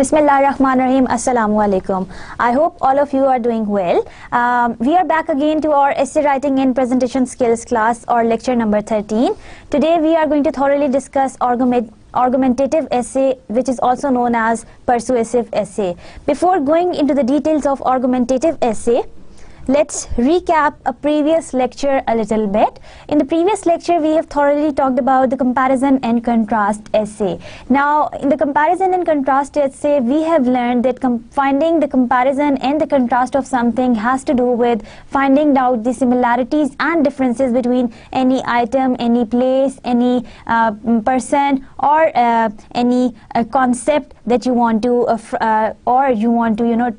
Bismillahirrahmanirrahim. Assalamu alaikum. I hope all of you are doing well. We are back again to our essay writing and presentation skills class, or lecture number 13. Today we are going to thoroughly discuss argumentative essay, which is also known as persuasive essay. Before going into the details of argumentative essay, let's recap a previous lecture a little bit. In the previous lecture, we have thoroughly talked about the comparison and contrast essay. Now, in the comparison and contrast essay, we have learned that finding the comparison and the contrast of something has to do with finding out the similarities and differences between any item, any place, any person, or any concept that you want to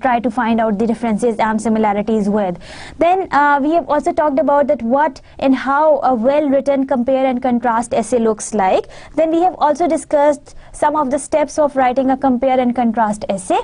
try to find out the differences and similarities with. Then we have also talked about that what and how a well-written compare and contrast essay looks like. Then we have also discussed some of the steps of writing a compare and contrast essay.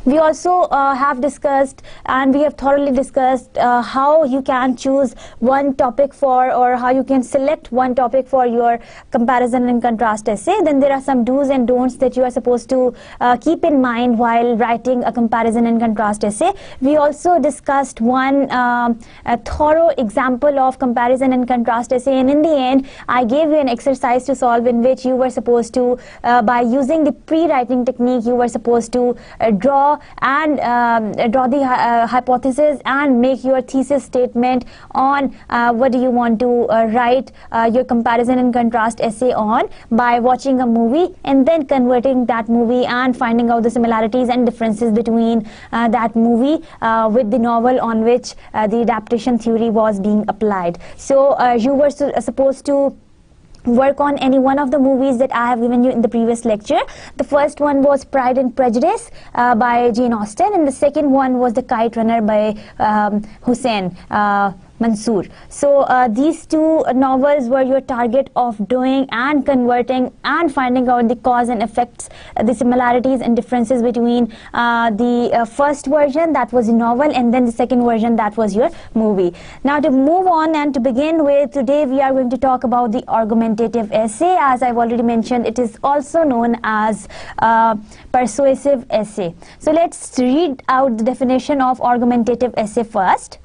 We also have discussed, and we have thoroughly discussed how you can choose one topic for, or how you can select one topic for your comparison and contrast essay. Then there are some do's and don'ts that you are supposed to keep in mind while writing a comparison and contrast essay. We also discussed one a thorough example of comparison and contrast essay, and in the end I gave you an exercise to solve in which you were supposed to, by using the pre-writing technique, you were supposed to draw the hypothesis and make your thesis statement on what do you want to write your comparison and contrast essay on by watching a movie and then converting that movie and finding out the similarities and differences between that movie with the novel on which the adaptation theory was being applied. So you were supposed to work on any one of the movies that I have given you in the previous lecture. The first one was Pride and Prejudice by Jane Austen, and the second one was The Kite Runner by Hussein Mansour. So these two novels were your target of doing and converting and finding out the cause and effects, the similarities and differences between the first version, that was the novel, and then the second version, that was your movie. Now to move on and to begin with, today we are going to talk about the argumentative essay. As I've already mentioned, it is also known as persuasive essay. So let's read out the definition of argumentative essay first.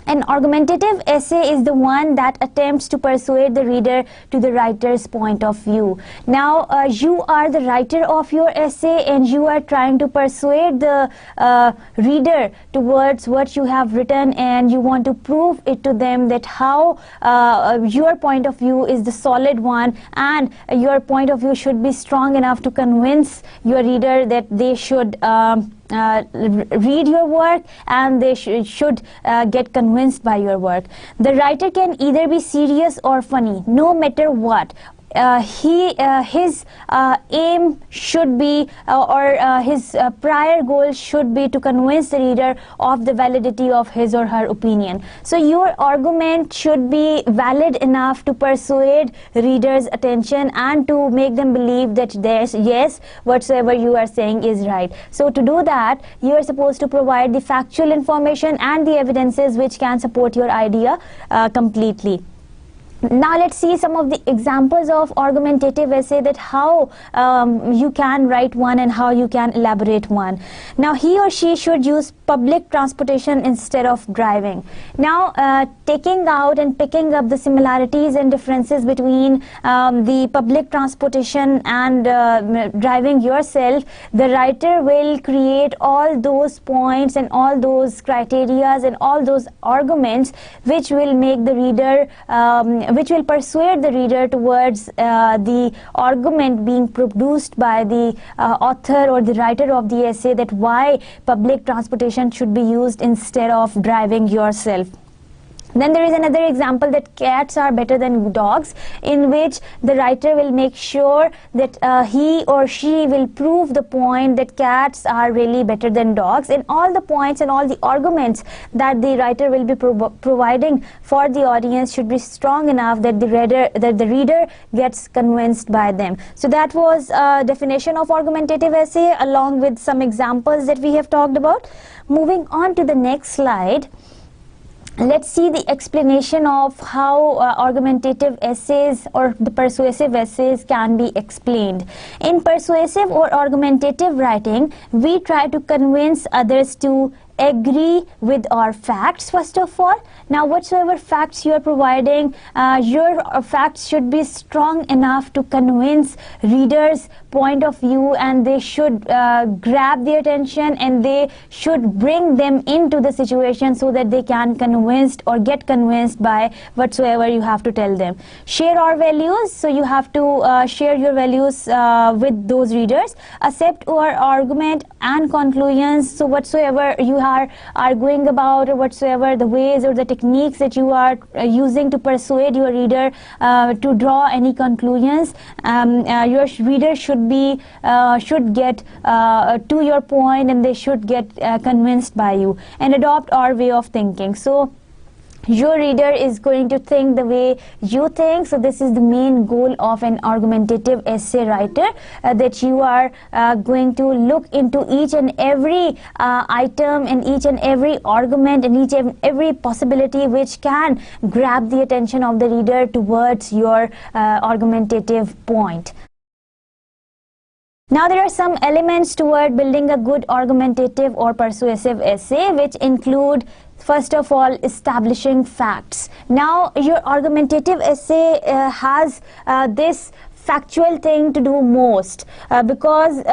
An argumentative essay is the one that attempts to persuade the reader to the writer's point of view. Now, you are the writer of your essay and you are trying to persuade the reader towards what you have written, and you want to prove it to them that how your point of view is the solid one, and your point of view should be strong enough to convince your reader that they should read your work and they should get convinced by your work. The writer can either be serious or funny, no matter what. His aim should be his prior goal should be to convince the reader of the validity of his or her opinion. So your argument should be valid enough to persuade readers' attention and to make them believe that yes, whatsoever you are saying is right. So to do that, you are supposed to provide the factual information and the evidences which can support your idea completely. Now let's see some of the examples of argumentative essay, that how you can write one and how you can elaborate one. Now he or she should use public transportation instead of driving. Now taking out and picking up the similarities and differences between the public transportation and driving yourself, the writer will create all those points and all those criterias and all those arguments which will make the reader which will persuade the reader towards the argument being produced by the author or the writer of the essay, that why public transportation should be used instead of driving yourself. Then there is another example, that cats are better than dogs, in which the writer will make sure that he or she will prove the point that cats are really better than dogs, and all the points and all the arguments that the writer will be providing for the audience should be strong enough that the reader gets convinced by them. So that was a definition of argumentative essay along with some examples that we have talked about. Moving on to the next slide. let's see the explanation of how argumentative essays or the persuasive essays can be explained. In persuasive or argumentative writing, we try to convince others to agree with our facts first of all. Now whatsoever facts you are providing, your facts should be strong enough to convince readers point of view, and they should grab their attention, and they should bring them into the situation so that they can convinced or get convinced by whatsoever you have to tell them. Share our values, so you have to share your values with those readers. Accept our argument and conclusions, so whatsoever you are arguing about, or whatsoever the ways or the techniques that you are using to persuade your reader to draw any conclusions, your reader should get to your point, and they should get convinced by you. And adopt our way of thinking, so your reader is going to think the way you think. So this is the main goal of an argumentative essay writer, that you are going to look into each and every item and each and every argument and each and every possibility which can grab the attention of the reader towards your argumentative point. Now there are some elements toward building a good argumentative or persuasive essay, which include, first of all, establishing facts. Now your argumentative essay has this factual thing to do most, because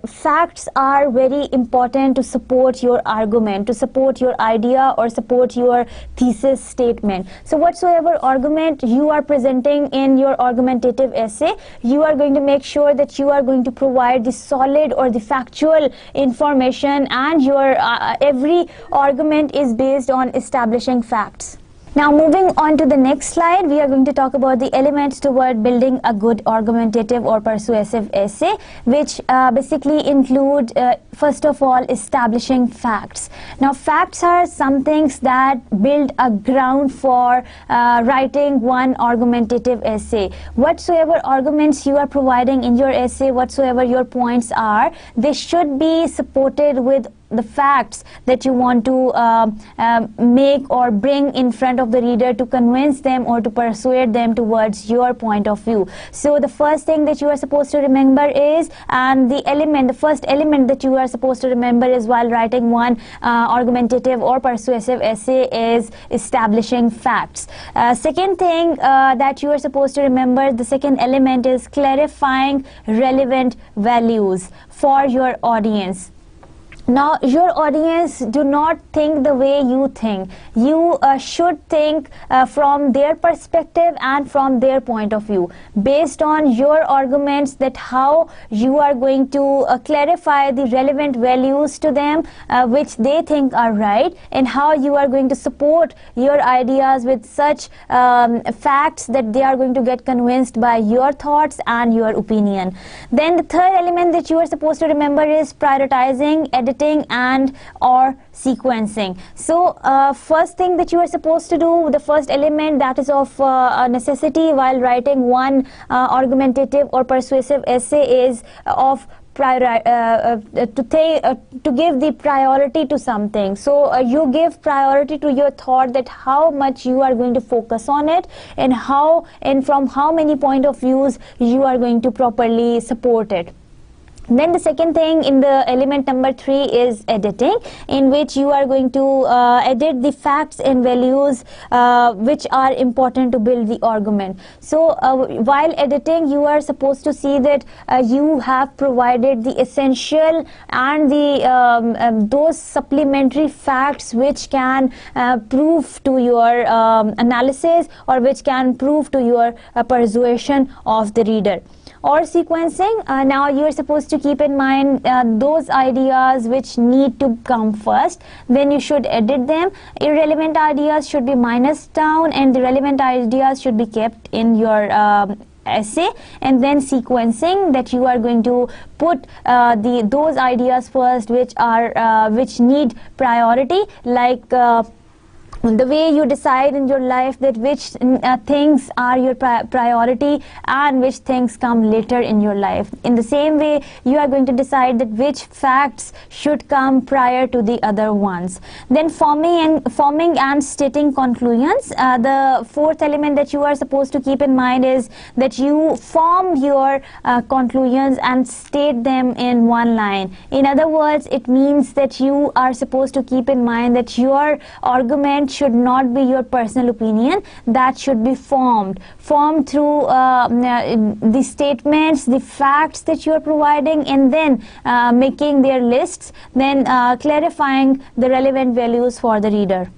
facts are very important to support your argument, to support your idea or support your thesis statement. So whatsoever argument you are presenting in your argumentative essay, you are going to make sure that you are going to provide the solid or the factual information, and your every argument is based on establishing facts. Now moving on to the next slide, we are going to talk about the elements toward building a good argumentative or persuasive essay, which basically include, first of all, establishing facts. Now facts are some things that build a ground for writing one argumentative essay. Whatsoever arguments you are providing in your essay, whatsoever your points are, they should be supported with the facts that you want to make or bring in front of the reader to convince them or to persuade them towards your point of view. So the first thing that you are supposed to remember is, and the first element that you are supposed to remember is while writing one argumentative or persuasive essay is establishing facts. Second thing that you are supposed to remember, the second element, is clarifying relevant values for your audience. Now your audience do not think the way you think. You should think from their perspective and from their point of view, based on your arguments, that how you are going to clarify the relevant values to them which they think are right, and how you are going to support your ideas with such facts that they are going to get convinced by your thoughts and your opinion. Then the third element that you are supposed to remember is prioritizing, editing and or sequencing. So first thing that you are supposed to do, the first element that is of necessity while writing one argumentative or persuasive essay is of to give the priority to something. So you give priority to your thought, that how much you are going to focus on it, and from how many point of views you are going to properly support it. Then the second thing in the element number 3 is editing, in which you are going to edit the facts and values which are important to build the argument. So while editing, you are supposed to see that you have provided the essential and the those supplementary facts which can prove to your analysis, or which can prove to your persuasion of the reader. Or sequencing, now you are supposed to keep in mind those ideas which need to come first, then you should edit them. Irrelevant ideas should be minused down, and the relevant ideas should be kept in your essay. And then sequencing, that you are going to put those ideas first which need priority, like the way you decide in your life that which things are your priority and which things come later in your life. In the same way, you are going to decide that which facts should come prior to the other ones. Then forming and stating conclusions. The fourth element that you are supposed to keep in mind is that you form your conclusions and state them in one line. In other words, it means that you are supposed to keep in mind that your argument should not be your personal opinion, that should be formed through the statements, the facts that you are providing, and then making their lists, then clarifying the relevant values for the reader.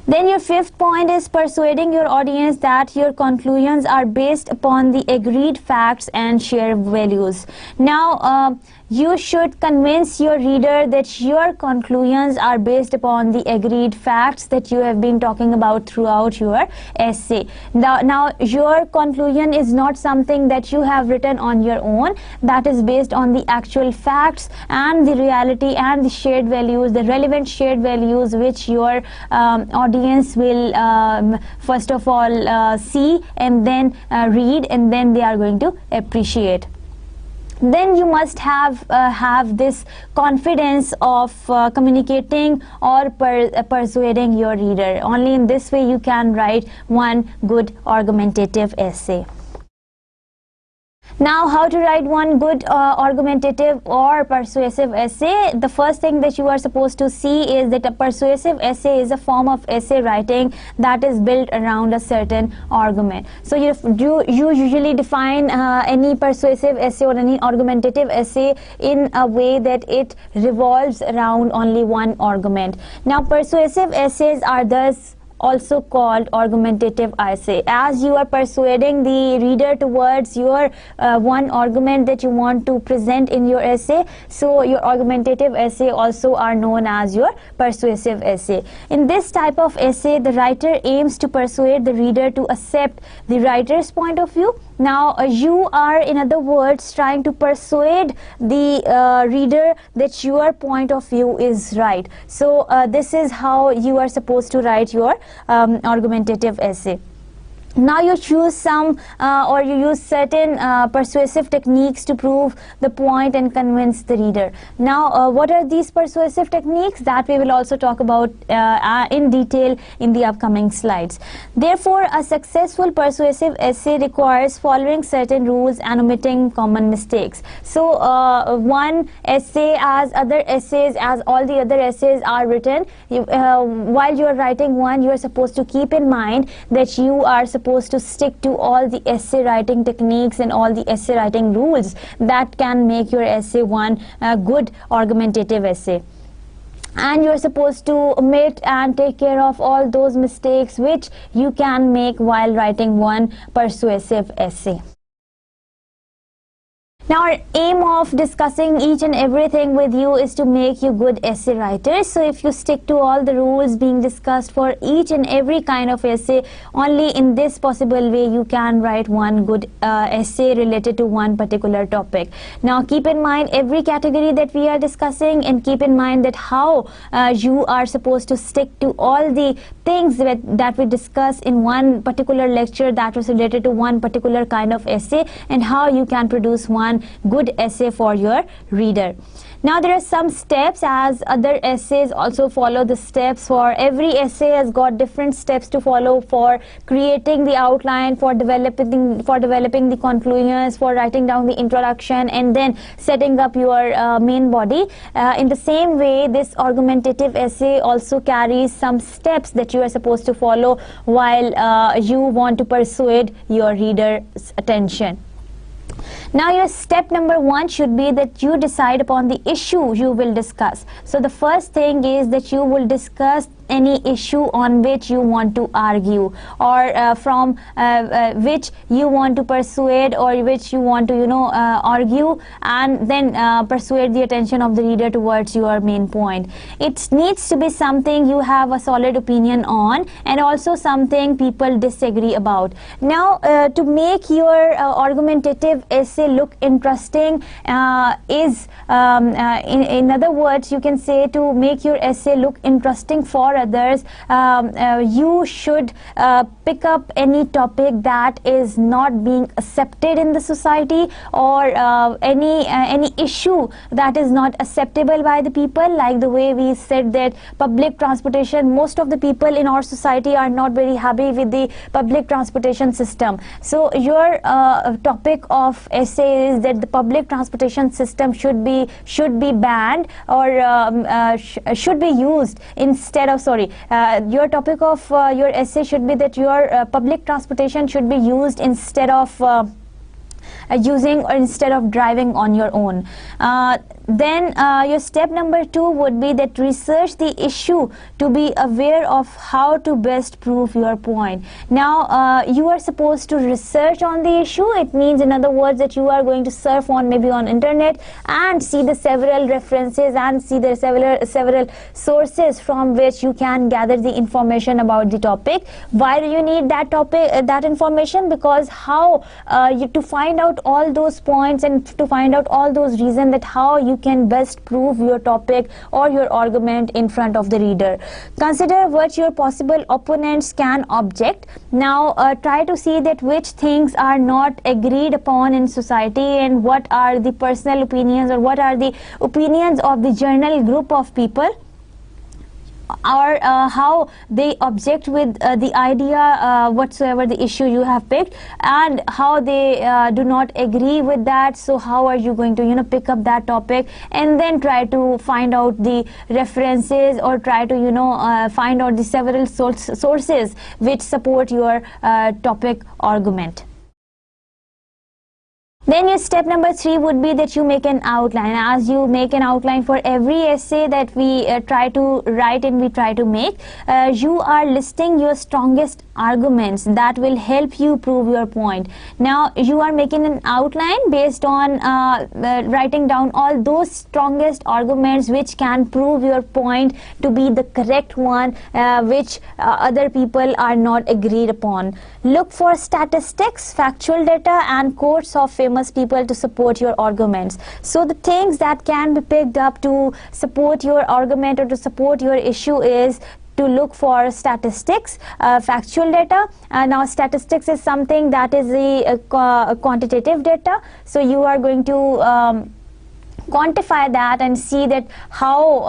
Then your fifth point is persuading your audience that your conclusions are based upon the agreed facts and shared values. Now, you should convince your reader that your conclusions are based upon the agreed facts that you have been talking about throughout your essay. Now your conclusion is not something that you have written on your own, that is based on the actual facts and the reality and the shared values, the relevant shared values which your audience will first of all see and then read, and then they are going to appreciate. Then you must have this confidence of communicating or persuading your reader. Only in this way you can write one good argumentative essay. Now, how to write one good argumentative or persuasive essay? The first thing that you are supposed to see is that a persuasive essay is a form of essay writing that is built around a certain argument. So you usually define any persuasive essay or any argumentative essay in a way that it revolves around only one argument. Now, persuasive essays are thus also called argumentative essay, as you are persuading the reader towards your one argument that you want to present in your essay. So your argumentative essay also are known as your persuasive essay. In this type of essay, the writer aims to persuade the reader to accept the writer's point of view. Now you are, in other words, trying to persuade the reader that your point of view is right. So this is how you are supposed to write your argumentative essay. Now you choose some or you use certain persuasive techniques to prove the point and convince the reader. Now what are these persuasive techniques? That we will also talk about in detail in the upcoming slides. Therefore, a successful persuasive essay requires following certain rules and omitting common mistakes. So one essay, as other essays, as all the other essays are written, while you are writing one, you are supposed to keep in mind that you are supposed to stick to all the essay writing techniques and all the essay writing rules that can make your essay one good argumentative essay. And you're supposed to omit and take care of all those mistakes which you can make while writing one persuasive essay. Now, our aim of discussing each and everything with you is to make you good essay writers. So if you stick to all the rules being discussed for each and every kind of essay, only in this possible way you can write one good essay related to one particular topic. Now keep in mind every category that we are discussing, and keep in mind that how you are supposed to stick to all the things that we discuss in one particular lecture that was related to one particular kind of essay, and how you can produce one good essay for your reader. Now there are some steps, as other essays also follow the steps. For every essay has got different steps to follow for creating the outline, for developing the conclusions, for writing down the introduction, and then setting up your main body. In the same way, this argumentative essay also carries some steps that you are supposed to follow while you want to persuade your reader's attention. Now your step number one should be that you decide upon the issue you will discuss. So the first thing is that you will discuss any issue on which you want to argue, or from which you want to persuade, or which you want to argue, and then persuade the attention of the reader towards your main point. It needs to be something you have a solid opinion on, and also something people disagree about. Now to make your argumentative essay look interesting is in other words, you can say, to make your essay look interesting for or others, you should pick up any topic that is not being accepted in the society, or any issue that is not acceptable by the people. Like the way we said that public transportation, most of the people in our society are not very happy with the public transportation system. So your topic of essay is that the public transportation system should be banned, or should be used instead of, your topic of your essay should be that your public transportation should be used instead of using, or instead of driving on your own. Then your step number 2 would be that research the issue to be aware of how to best prove your point. Now you are supposed to research on the issue. It means, in other words, that you are going to surf on maybe on internet and see the several references and see the several sources from which you can gather the information about the topic. Why do you need that that information? Because how to find out all those points and to find out all those reasons that how you can best prove your topic or your argument in front of the reader. Consider what your possible opponents can object. Now try to see that which things are not agreed upon in society, and what are the personal opinions, or what are the opinions of the general group of people, or how they object with the idea whatsoever the issue you have picked, and how they do not agree with that. So how are you going to pick up that topic, and then try to find out the references, or try to find out the several sources which support your topic argument. Then your step number 3 would be that you make an outline. As you make an outline for every essay that we try to write and we try to make, you are listing your strongest arguments that will help you prove your point. Now you are making an outline based on writing down all those strongest arguments which can prove your point to be the correct one, which other people are not agreed upon. Look for statistics, factual data, and quotes of famous people to support your arguments. So the things that can be picked up to support your argument or to support your issue is to look for statistics, factual data. Now statistics is something that is the quantitative data. So you are going to quantify that and see that how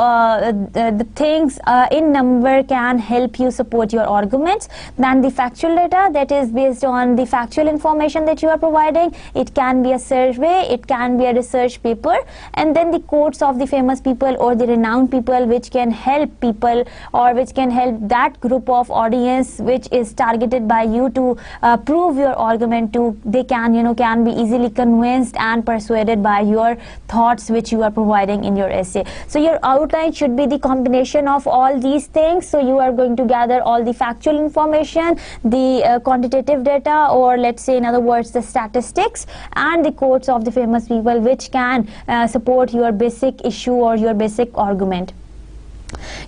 the things in number can help you support your arguments. Then the factual data, that is based on the factual information that you are providing. It can be a survey, it can be a research paper, and then the quotes of the famous people or the renowned people which can help people, or which can help that group of audience which is targeted by you to prove your argument to. They can be easily convinced and persuaded by your thoughts which you are providing in your essay. So your outline should be the combination of all these things. So you are going to gather all the factual information, the quantitative data, or let's say in other words the statistics, and the quotes of the famous people which can support your basic issue or your basic argument.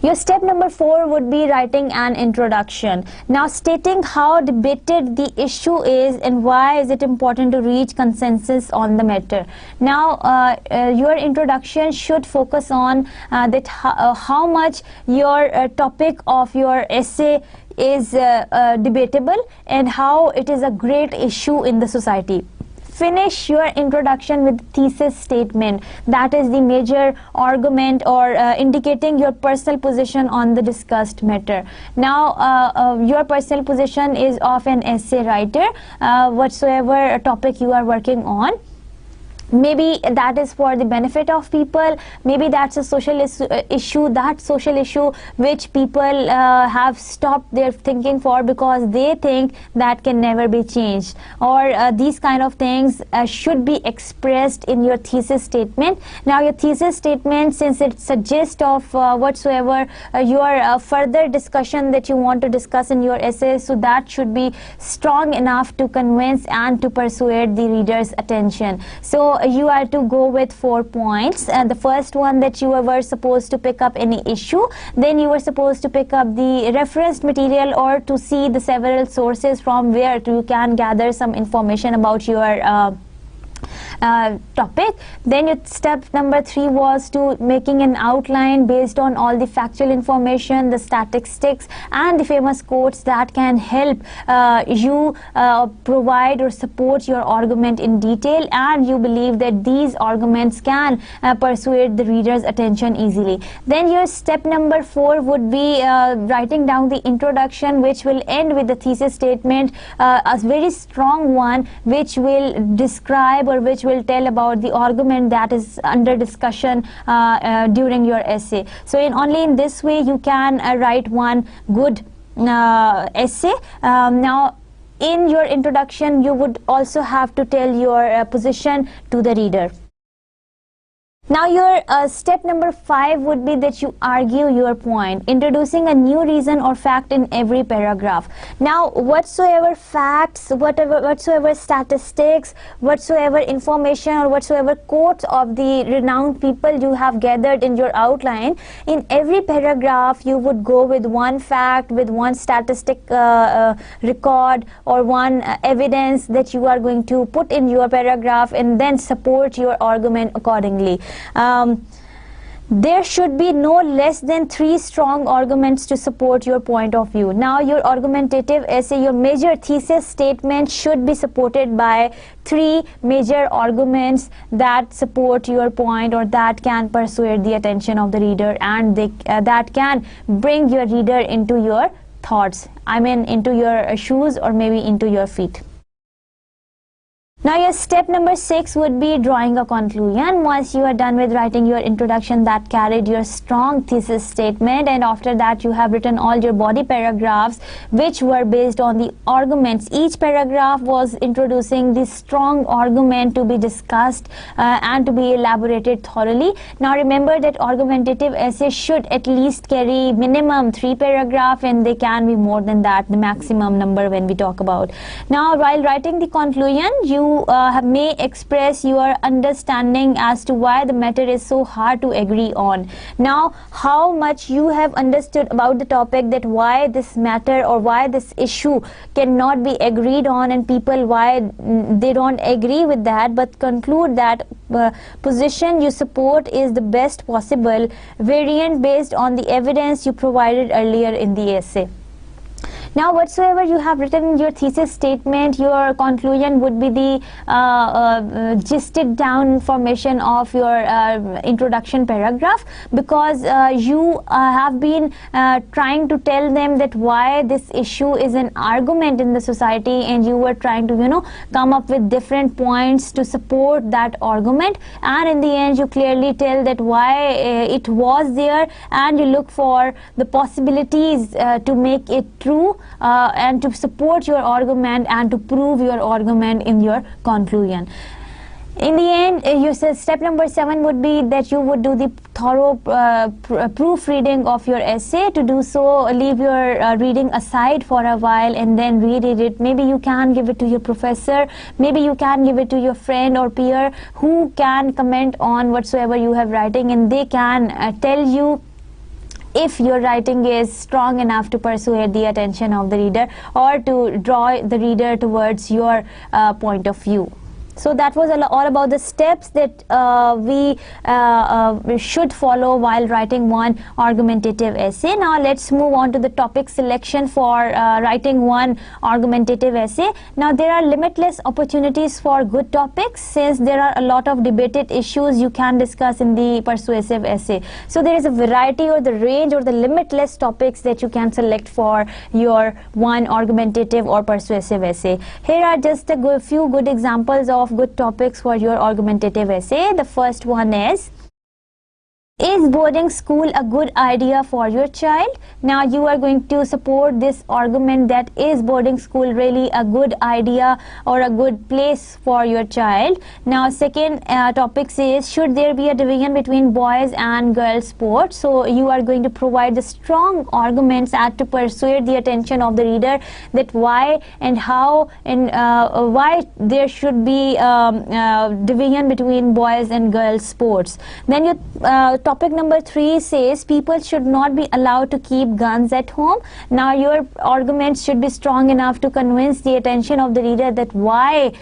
Your step number 4 would be writing an introduction. Now stating how debated the issue is and why is it important to reach consensus on the matter. Now your introduction should focus on that how much your topic of your essay is debatable and how it is a great issue in the society. Finish your introduction with thesis statement, that is the major argument or indicating your personal position on the discussed matter. Now your personal position is of an essay writer, whatsoever topic you are working on. Maybe that is for the benefit of people, maybe that's a social issue, that social issue which people have stopped their thinking for because they think that can never be changed, or these kind of things should be expressed in your thesis statement. Now your thesis statement, since it's a gist of whatsoever your further discussion that you want to discuss in your essay, so that should be strong enough to convince and to persuade the reader's attention. So you are to go with 4 points. The first one, that you were supposed to pick up any issue, then you were supposed to pick up the referenced material or to see the several sources from where you can gather some information about your topic. Then your step number 3 was to making an outline based on all the factual information, the statistics and the famous quotes that can help you provide or support your argument in detail, and you believe that these arguments can persuade the reader's attention easily. Then your step number 4 would be writing down the introduction, which will end with the thesis statement, a very strong one, which will describe or which will tell about the argument that is under discussion during your essay. So only in this way you can write one good essay. Now in your introduction you would also have to tell your position to the reader. Now your step number 5 would be that you argue your point, introducing a new reason or fact in every paragraph. Now whatsoever facts, whatsoever statistics, whatsoever information or whatsoever quotes of the renowned people you have gathered in your outline, in every paragraph you would go with one fact, with one statistic record or one evidence that you are going to put in your paragraph, and then support your argument accordingly. There should be no less than 3 strong arguments to support your point of view. Now your argumentative essay, your major thesis statement should be supported by 3 major arguments that support your point or that can persuade the attention of the reader, and that can bring your reader into your thoughts, I mean into your shoes or maybe into your feet. Now your step number 6 would be drawing a conclusion. Once you are done with writing your introduction that carried your strong thesis statement, and after that you have written all your body paragraphs which were based on the arguments. Each paragraph was introducing the strong argument to be discussed and to be elaborated thoroughly. Now remember that argumentative essays should at least carry minimum 3 paragraphs, and they can be more than that, the maximum number when we talk about. Now while writing the conclusion, you may express your understanding as to why the matter is so hard to agree on. Now how much you have understood about the topic, that why this matter or why this issue cannot be agreed on, and people why they don't agree with that, but conclude that position you support is the best possible variant based on the evidence you provided earlier in the essay. Now whatsoever you have written in your thesis statement, your conclusion would be the gisted down information of your introduction paragraph, because you have been trying to tell them that why this issue is an argument in the society, and you were trying to come up with different points to support that argument, and in the end you clearly tell that why it was there, and you look for the possibilities to make it true and to support your argument and to prove your argument in your conclusion. In the end, you said step number 7 would be that you would do the thorough proofreading of your essay. To do so, leave your reading aside for a while and then reread it. Maybe you can give it to your professor, maybe you can give it to your friend or peer who can comment on whatsoever you have writing, and they can tell you if your writing is strong enough to persuade the attention of the reader or to draw the reader towards your point of view. So that was all about the steps that we should follow while writing one argumentative essay. Now let's move on to the topic selection for writing one argumentative essay. Now there are limitless opportunities for good topics, since there are a lot of debated issues you can discuss in the persuasive essay. So there is a variety or the range or the limitless topics that you can select for your one argumentative or persuasive essay. Here are just a few good examples of good topics for your argumentative essay. The first one is boarding school a good idea for your child? Now you are going to support this argument that is boarding school really a good idea or a good place for your child. Now second topic says, should there be a division between boys and girls sports? So you are going to provide the strong arguments to persuade the attention of the reader that why and how and why there should be division between boys and girls sports. Then your topic number 3 says people should not be allowed to keep guns at home. Now your arguments should be strong enough to convince the attention of the reader that why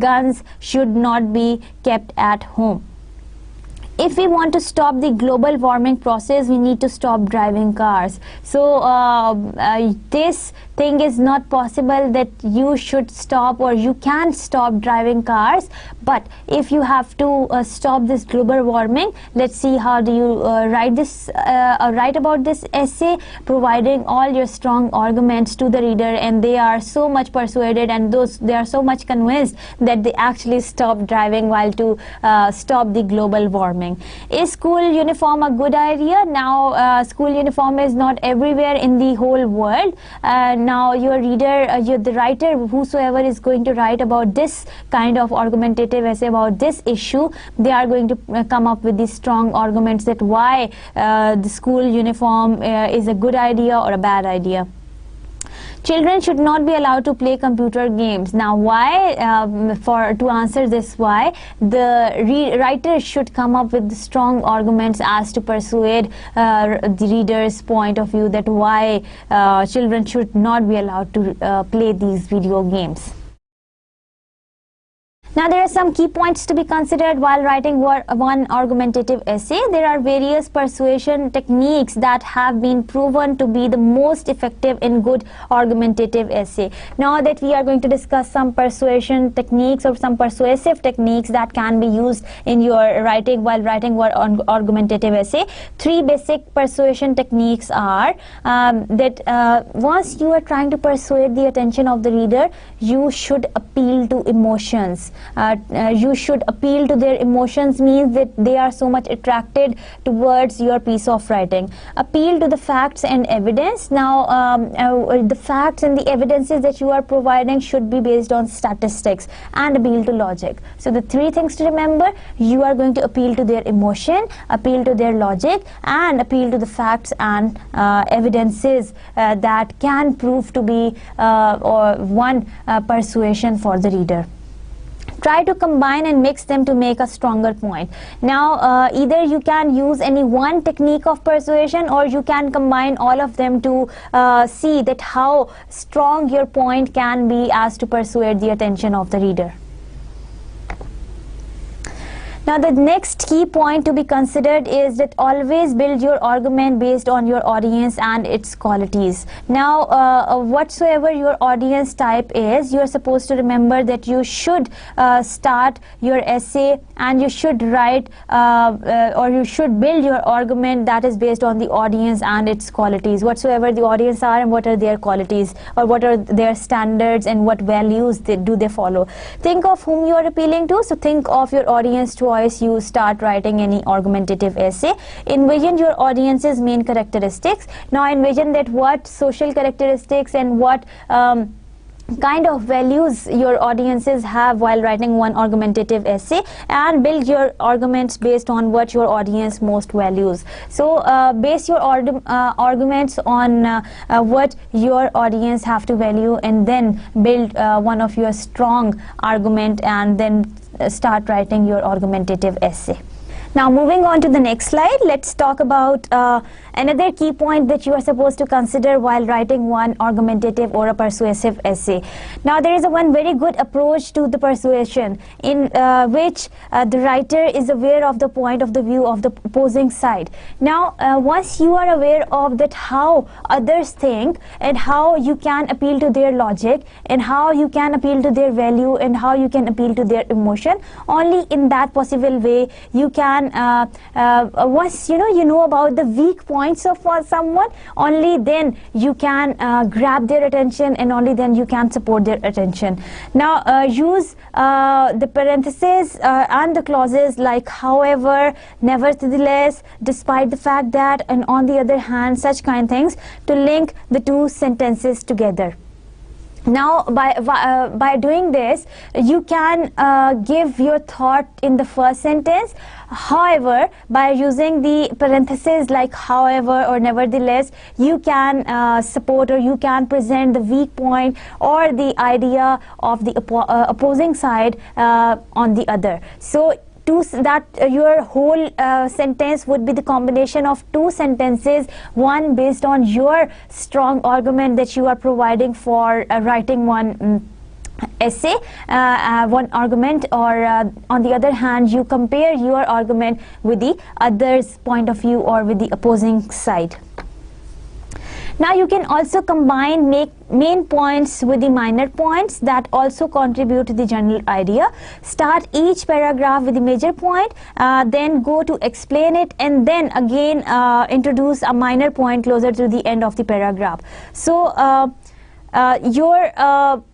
guns should not be kept at home. If we want to stop the global warming process, we need to stop driving cars. So this thing is not possible that you should stop or you can stop driving cars. But if you have to stop this global warming, let's see how do you write about this essay, providing all your strong arguments to the reader, and they are so much persuaded and they are so much convinced that they actually stop driving while to stop the global warming. Is school uniform a good idea? Now school uniform is not everywhere in the whole world. Now your reader, the writer, whosoever is going to write about this kind of argumentative essay about this issue, they are going to come up with these strong arguments that why the school uniform is a good idea or a bad idea. Children should not be allowed to play computer games. Now why? To answer this why, the writer should come up with strong arguments as to persuade the reader's point of view that why children should not be allowed to play these video games. Now there are some key points to be considered while writing one argumentative essay. There are various persuasion techniques that have been proven to be the most effective in good argumentative essay. Now that we are going to discuss some persuasion techniques or some persuasive techniques that can be used in your writing while writing one argumentative essay. 3 basic persuasion techniques are that once you are trying to persuade the attention of the reader, you should appeal to emotions. You should appeal to their emotions means that they are so much attracted towards your piece of writing. Appeal to the facts and evidence. Now the facts and the evidences that you are providing should be based on statistics, and appeal to logic. So the 3 things to remember: you are going to appeal to their emotion, appeal to their logic, and appeal to the facts and evidences that can prove to be one persuasion for the reader. Try to combine and mix them to make a stronger point. Now either you can use any one technique of persuasion, or you can combine all of them to see that how strong your point can be as to persuade the attention of the reader. Now the next key point to be considered is that always build your argument based on your audience and its qualities. Now whatsoever your audience type is, you are supposed to remember that you should start your essay and you should write or you should build your argument that is based on the audience and its qualities. Whatsoever the audience are and what are their qualities, or what are their standards and what values do they follow. Think of whom you are appealing to. So think of your audience choice. You start writing any argumentative essay. Envision your audience's main characteristics. Now envision that what social characteristics and what kind of values your audiences have while writing one argumentative essay, and build your arguments based on what your audience most values. So base your arguments on what your audience have to value, and then build one of your strong argument, and then start writing your argumentative essay. Now moving on to the next slide, let's talk about another key point that you are supposed to consider while writing one argumentative or a persuasive essay. Now there is one very good approach to the persuasion in which the writer is aware of the point of the view of the opposing side. Now once you are aware of that how others think, and how you can appeal to their logic, and how you can appeal to their value, and how you can appeal to their emotion, only in that possible way you can once you know about the weak points of someone, only then you can grab their attention, and only then you can support their attention. Now use the parentheses and the clauses like however, nevertheless, despite the fact that, and on the other hand, such kind of things to link the 2 sentences together. Now by doing this, you can give your thought in the first sentence. However, by using the parentheses like however or nevertheless, you can support or you can present the weak point or the idea of the opposing side on the other. So your whole sentence would be the combination of two sentences, one based on your strong argument that you are providing for writing one essay, one argument, or on the other hand you compare your argument with the other's point of view or with the opposing side. Now you can also combine main points with the minor points that also contribute to the general idea. Start each paragraph with the major point, then go to explain it, and then again introduce a minor point closer to the end of the paragraph. So your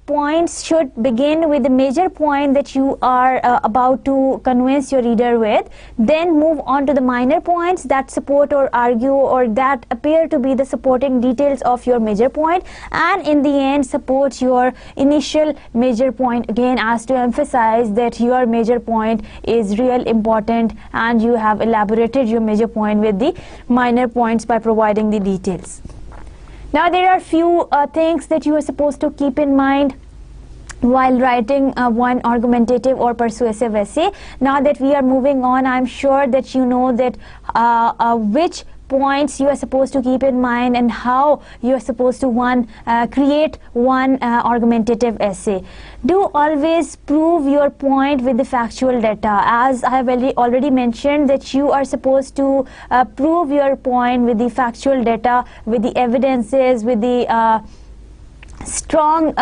points should begin with the major point that you are about to convince your reader with, then move on to the minor points that support or argue or that appear to be the supporting details of your major point, and in the end support your initial major point again, as to emphasize that your major point is real important and you have elaborated your major point with the minor points by providing the details. Now there are few things that you are supposed to keep in mind while writing one argumentative or persuasive essay. Now that we are moving on, I'm sure that you know that which points you are supposed to keep in mind and how you are supposed to create one argumentative essay. Do always prove your point with the factual data. As I have already mentioned, that you are supposed to prove your point with the factual data, with the evidences, with the strong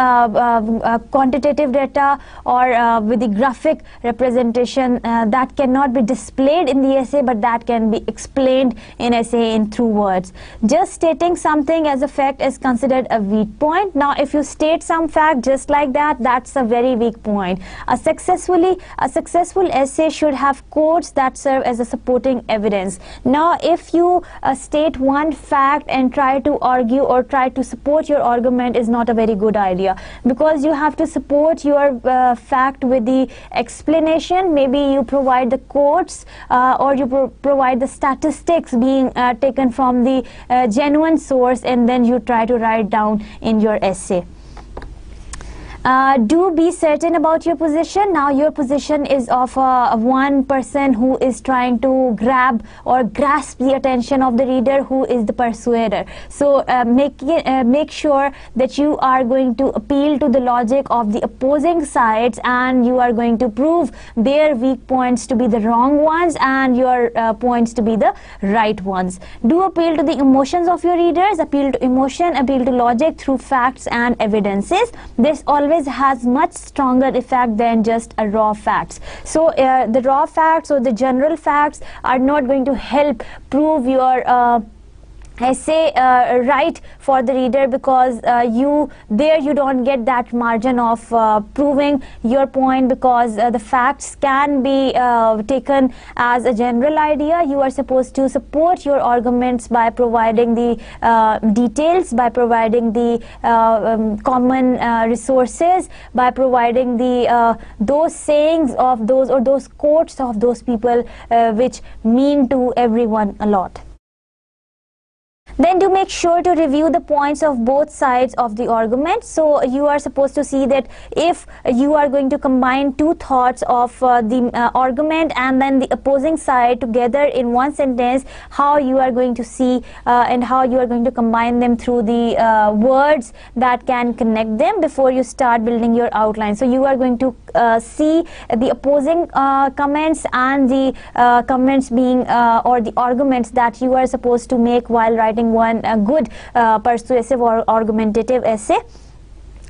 quantitative data, or with the graphic representation that cannot be displayed in the essay but that can be explained in essay in through words. Just stating something as a fact is considered a weak point. Now if you state some fact just like that, that's a very weak point. A successful essay should have quotes that serve as a supporting evidence. Now if you state one fact and try to argue or try to support your argument is not a very good idea, because you have to support your fact with the explanation. Maybe you provide the quotes or you provide the statistics being taken from the genuine source, and then you try to write down in your essay. Do be certain about your position. Now your position is of one person who is trying to grab or grasp the attention of the reader, who is the persuader. So make sure that you are going to appeal to the logic of the opposing sides, and you are going to prove their weak points to be the wrong ones and your points to be the right ones. Do appeal to the emotions of your readers. Appeal to emotion, appeal to logic through facts and evidences. This always has much stronger effect than just a raw facts. So the raw facts or the general facts are not going to help prove your essay right for the reader, because you don't get that margin of proving your point, because the facts can be taken as a general idea. You are supposed to support your arguments by providing the details, by providing the common resources, by providing the those sayings of those or those quotes of those people which mean to everyone a lot. Then do make sure to review the points of both sides of the argument. So you are supposed to see that if you are going to combine two thoughts of the argument and then the opposing side together in one sentence, how you are going to see and how you are going to combine them through the words that can connect them before you start building your outline. So you are going to see the opposing comments and the comments being or the arguments that you are supposed to make while writing one good persuasive or argumentative essay,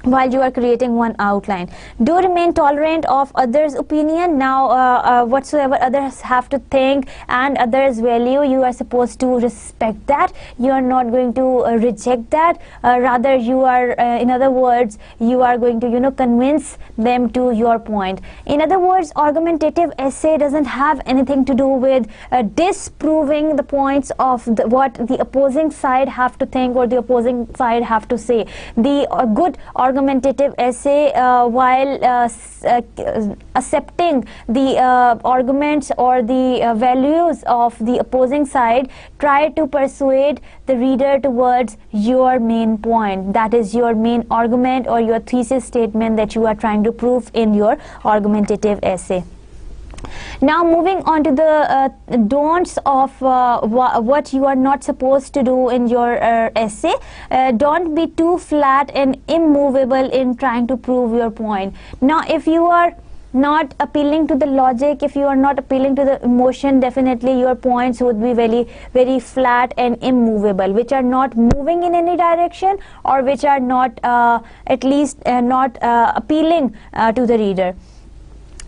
while you are creating one outline. Do remain tolerant of others' opinion. Now whatsoever others have to think and others value, you are supposed to respect that. You are not going to reject that. Rather you are in other words, you are going to convince them to your point. In other words, argumentative essay doesn't have anything to do with disproving the points of what the opposing side have to think or the opposing side have to say. The good argumentative essay, while accepting the arguments or the values of the opposing side, try to persuade the reader towards your main point. That is your main argument or your thesis statement that you are trying to prove in your argumentative essay. Now moving on to the don'ts of what you are not supposed to do in your essay. Don't be too flat and immovable in trying to prove your point. Now if you are not appealing to the logic, if you are not appealing to the emotion, definitely your points would be very flat and immovable, which are not moving in any direction, or which are not at least not appealing to the reader.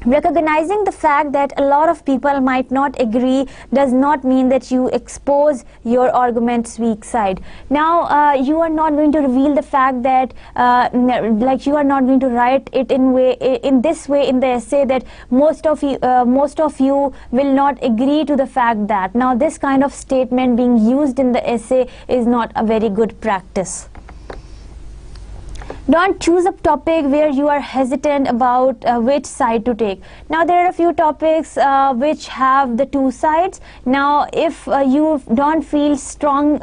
Recognizing the fact that a lot of people might not agree does not mean that you expose your argument's weak side. Now you are not going to reveal the fact that like you are not going to write it in this way in the essay that most of you will not agree to the fact that. Now this kind of statement being used in the essay is not a very good practice. Don't choose a topic where you are hesitant about which side to take. Now there are a few topics which have the two sides. Now if you don't feel strong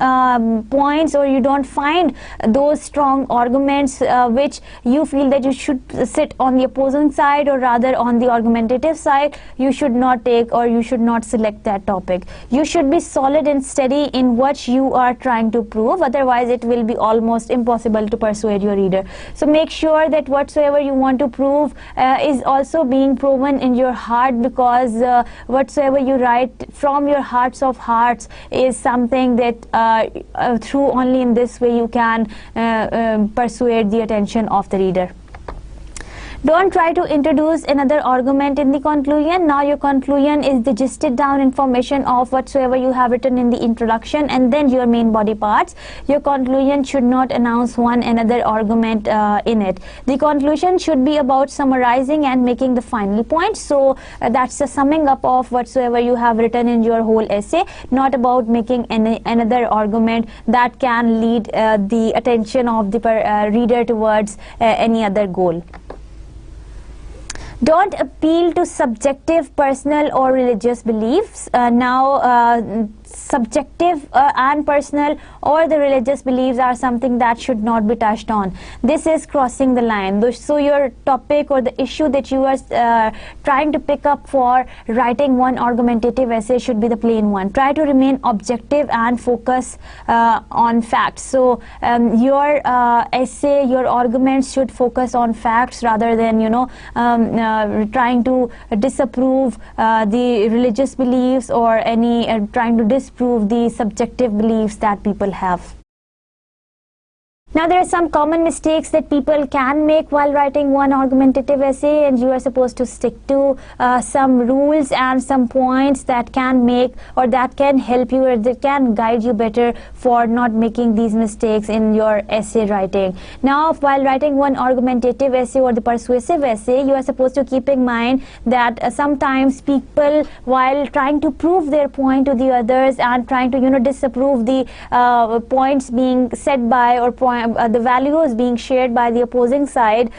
points, or you don't find those strong arguments which you feel that you should sit on the opposing side, or rather on the argumentative side, you should not take, or you should not select that topic. You should be solid and steady in what you are trying to prove, otherwise it will be almost impossible to persuade your reader. So make sure that whatsoever you want to prove is also being proven in your heart, because whatsoever you write from your hearts of hearts is something that through only in this way you can persuade the attention of the reader. Don't try to introduce another argument in the conclusion. Now your conclusion is the gisted down information of whatsoever you have written in the introduction and then your main body parts. Your conclusion should not announce one another argument in it. The conclusion should be about summarizing and making the final point. So that's the summing up of whatsoever you have written in your whole essay, not about making another argument that can lead the attention of the reader towards any other goal. Don't appeal to subjective, personal or religious beliefs. Subjective and personal or the religious beliefs are something that should not be touched on. This is crossing the line. So your topic or the issue that you are trying to pick up for writing one argumentative essay should be the plain one. Try to remain objective and focus on facts. So your essay, your arguments should focus on facts rather than trying to disapprove the religious beliefs or any trying to disprove the subjective beliefs that people have. Now there are some common mistakes that people can make while writing one argumentative essay, and you are supposed to stick to some rules and some points that can make or that can help you or that can guide you better for not making these mistakes in your essay writing. Now while writing one argumentative essay or the persuasive essay, you are supposed to keep in mind that sometimes people, while trying to prove their point to the others and trying to disapprove the points being said by or the values being shared by the opposing side,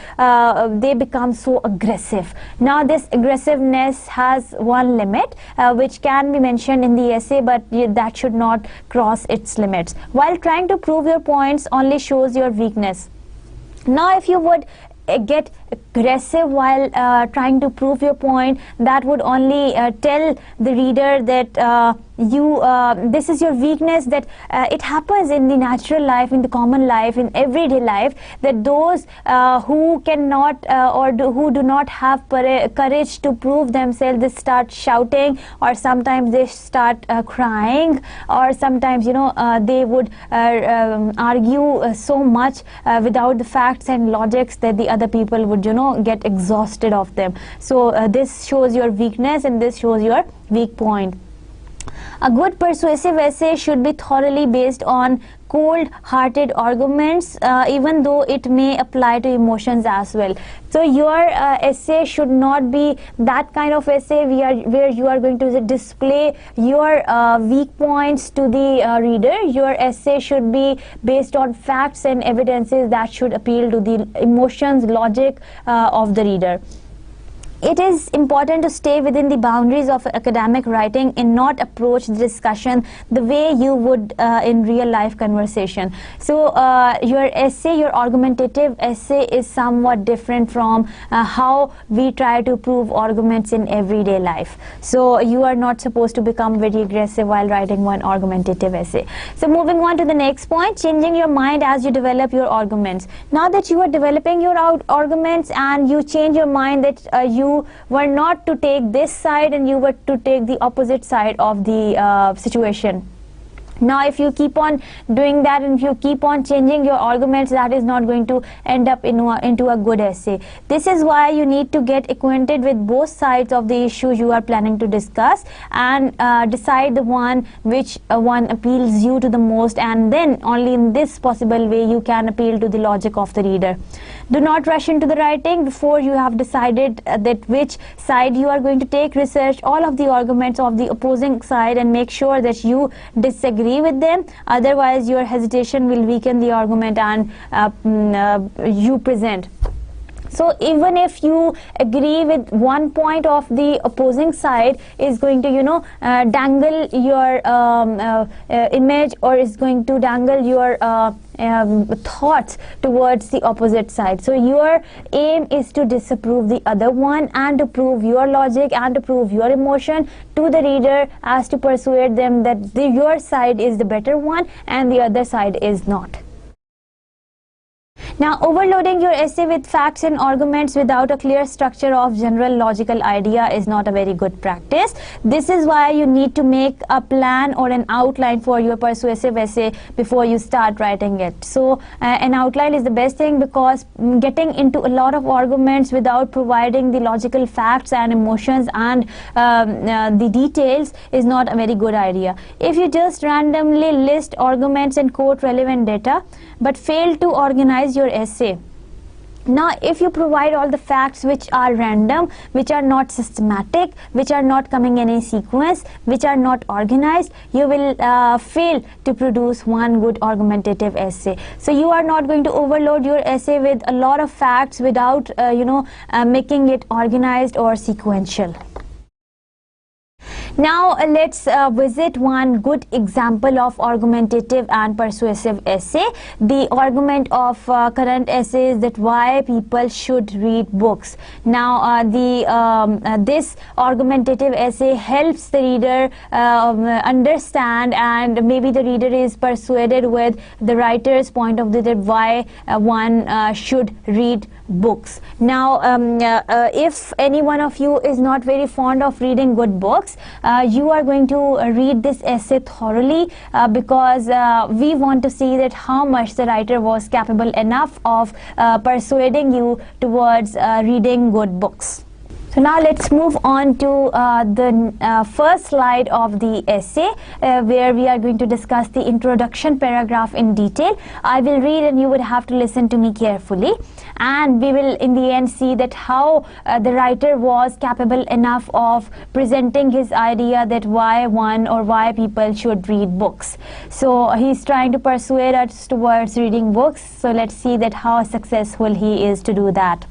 they become so aggressive. Now this aggressiveness has one limit which can be mentioned in the essay, but that should not cross its limits. While trying to prove your points only shows your weakness. Now if you would get aggressive while trying to prove your point, that would only tell the reader that this is your weakness, that it happens in the natural life, in the common life, in everyday life, that those who cannot who do not have courage to prove themselves, they start shouting, or sometimes they start crying, or sometimes they would argue so much without the facts and logics that the other people would get exhausted of them. So this shows your weakness and this shows your weak point. A good persuasive essay should be thoroughly based on cold-hearted arguments, even though it may apply to emotions as well. So your essay should not be that kind of essay where you are going to display your weak points to the reader. Your essay should be based on facts and evidences that should appeal to the emotions, logic of the reader. it is important to stay within the boundaries of academic writing and not approach the discussion the way you would in real life conversation. So your essay, your argumentative essay is somewhat different from how we try to prove arguments in everyday life. So you are not supposed to become very aggressive while writing one argumentative essay. So moving on to the next point, changing your mind as you develop your arguments. Now that you are developing your arguments and you change your mind that you were not to take this side and you were to take the opposite side of the situation. Now if you keep on doing that and if you keep on changing your arguments, that is not going to end up into a good essay. This is why you need to get acquainted with both sides of the issue you are planning to discuss and decide the one which one appeals you to the most, and then only in this possible way you can appeal to the logic of the reader. Do not rush into the writing before you have decided that which side you are going to take. Research all of the arguments of the opposing side and make sure that you disagree with them. Otherwise your hesitation will weaken the argument and you present. So even if you agree with one point of the opposing side is going to dangle your image, or is going to dangle your thoughts towards the opposite side. So your aim is to disapprove the other one and to prove your logic and to prove your emotion to the reader, as to persuade them that your side is the better one and the other side is not. Now, overloading your essay with facts and arguments without a clear structure of general logical idea is not a very good practice. This is why you need to make a plan or an outline for your persuasive essay before you start writing it. So an outline is the best thing, because getting into a lot of arguments without providing the logical facts and emotions and the details is not a very good idea. If you just randomly list arguments and quote relevant data but fail to organize your essay. Now if you provide all the facts which are random, which are not systematic, which are not coming in a sequence, which are not organized, you will fail to produce one good argumentative essay. So you are not going to overload your essay with a lot of facts without making it organized or sequential. Now let's visit one good example of argumentative and persuasive essay. The argument of current essay is that why people should read books. Now this argumentative essay helps the reader understand, and maybe the reader is persuaded with the writer's point of view that why one should read books. Now if any one of you is not very fond of reading good books, you are going to read this essay thoroughly because we want to see that how much the writer was capable enough of persuading you towards reading good books. So now let's move on to the first slide of the essay where we are going to discuss the introduction paragraph in detail. I will read and you would have to listen to me carefully, and we will in the end see that how the writer was capable enough of presenting his idea that why one or why people should read books. So he's trying to persuade us towards reading books. So let's see that how successful he is to do that.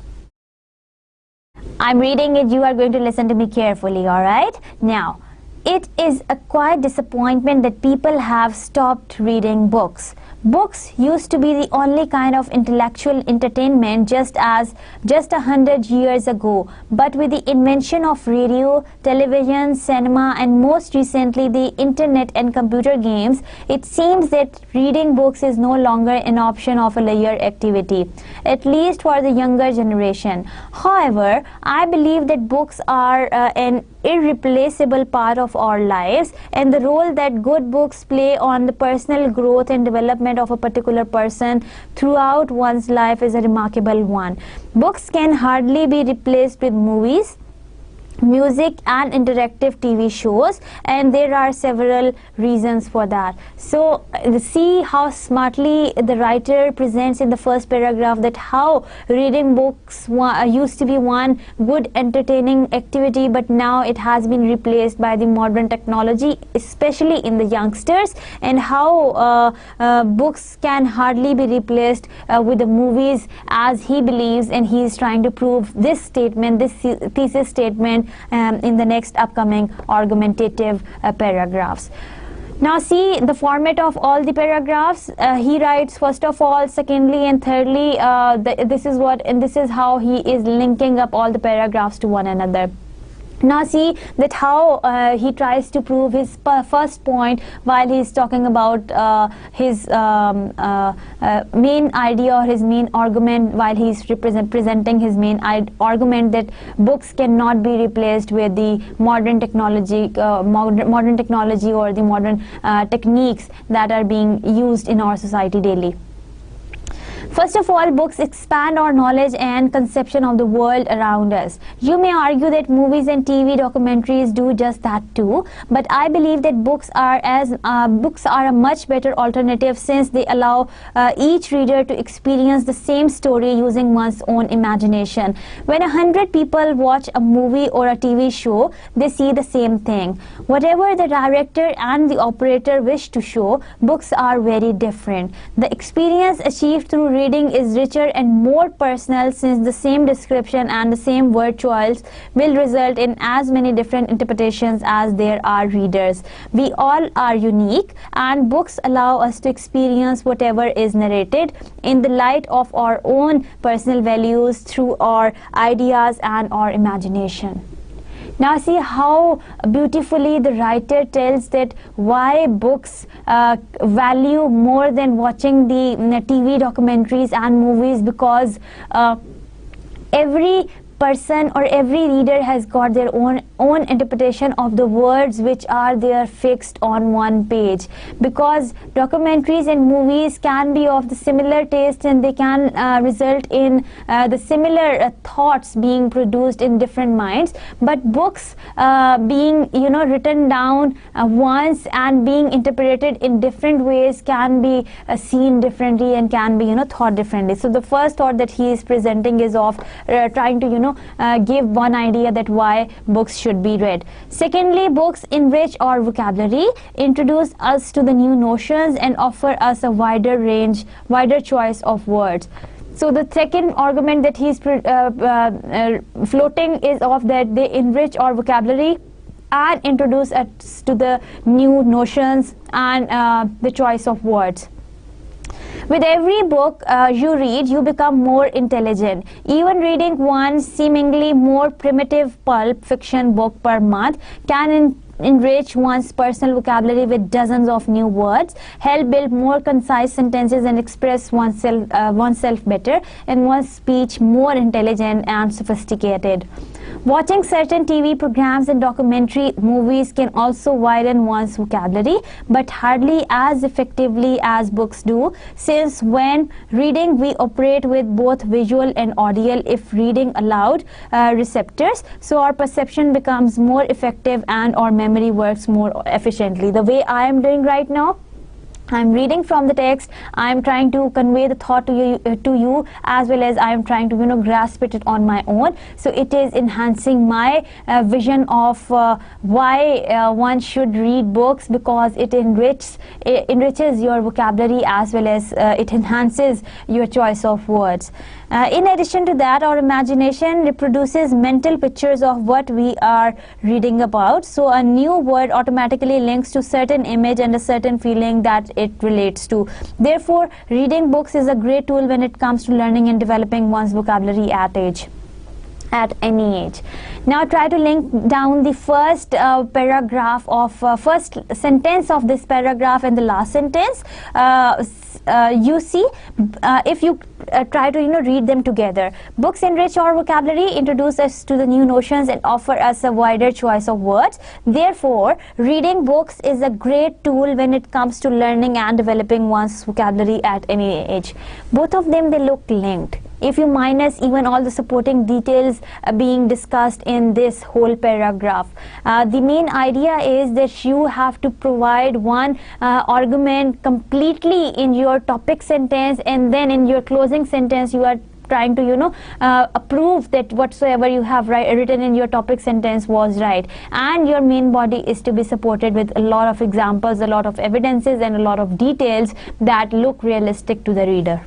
I'm reading it, you are going to listen to me carefully, alright? Now, it is a quiet disappointment that people have stopped reading books. Books used to be the only kind of intellectual entertainment just 100 years ago, but with the invention of radio, television, cinema, and most recently the internet and computer games, it seems that reading books is no longer an option of a leisure activity, at least for the younger generation. However, I believe that books are an irreplaceable part of our lives, and the role that good books play on the personal growth and development of a particular person throughout one's life is a remarkable one. Books can hardly be replaced with movies, music and interactive TV shows, and there are several reasons for that. So see how smartly the writer presents in the first paragraph that how reading books used to be one good entertaining activity, but now it has been replaced by the modern technology, especially in the youngsters, and how books can hardly be replaced with the movies, as he believes, and he is trying to prove this statement, this thesis statement, in the next upcoming argumentative paragraphs. Now see the format of all the paragraphs. He writes first of all, secondly, and thirdly. This is what, and this is how he is linking up all the paragraphs to one another. Now see that how he tries to prove his first point while he is talking about his main idea or his main argument, while he is presenting his main argument that books cannot be replaced with the modern technology, modern technology or the modern techniques that are being used in our society daily. First of all, books expand our knowledge and conception of the world around us. You may argue that movies and TV documentaries do just that too, but I believe that books are a much better alternative, since they allow each reader to experience the same story using one's own imagination. When 100 people watch a movie or a TV show, they see the same thing. Whatever the director and the operator wish to show, books are very different. The experience achieved through reading is richer and more personal, since the same description and the same word choice will result in as many different interpretations as there are readers. We all are unique, and books allow us to experience whatever is narrated in the light of our own personal values, through our ideas and our imagination. Now see how beautifully the writer tells that why books value more than watching the TV documentaries and movies, because every person or every reader has got their own interpretation of the words which are there fixed on one page, because documentaries and movies can be of the similar taste, and they can result in the similar thoughts being produced in different minds, but books being written down once and being interpreted in different ways can be seen differently and can be thought differently. So the first thought that he is presenting is of trying to give one idea that why books should be read. Secondly, books enrich our vocabulary, introduce us to the new notions, and offer us a wider range, wider choice of words. So the second argument that he is floating is of that they enrich our vocabulary and introduce us to the new notions and the choice of words. With every book you read, you become more intelligent. Even reading one seemingly more primitive pulp fiction book per month can enrich one's personal vocabulary with dozens of new words, help build more concise sentences, and express oneself better, and one's speech more intelligent and sophisticated. Watching certain TV programs and documentary movies can also widen one's vocabulary, but hardly as effectively as books do, since when reading we operate with both visual and audio if reading aloud receptors, so our perception becomes more effective and our memory works more efficiently. The way I am doing right now, I'm reading from the text, I'm trying to convey the thought to you as well as I'm trying to grasp it on my own. So it is enhancing my vision of why one should read books, because it enriches your vocabulary as well as it enhances your choice of words. In addition to that, our imagination reproduces mental pictures of what we are reading about. So a new word automatically links to certain image and a certain feeling that it relates to. Therefore, reading books is a great tool when it comes to learning and developing one's vocabulary at any age. Now try to link down the first paragraph of first sentence of this paragraph and the last sentence. You see, if you try to read them together. Books enrich our vocabulary, introduce us to the new notions, and offer us a wider choice of words. Therefore, reading books is a great tool when it comes to learning and developing one's vocabulary at any age. Both of them, they look linked. if you minus even all the supporting details being discussed in this whole paragraph. The main idea is that you have to provide one argument completely in your topic sentence, and then in your closing sentence you are trying to prove that whatsoever you have written in your topic sentence was right, and your main body is to be supported with a lot of examples, a lot of evidences, and a lot of details that look realistic to the reader.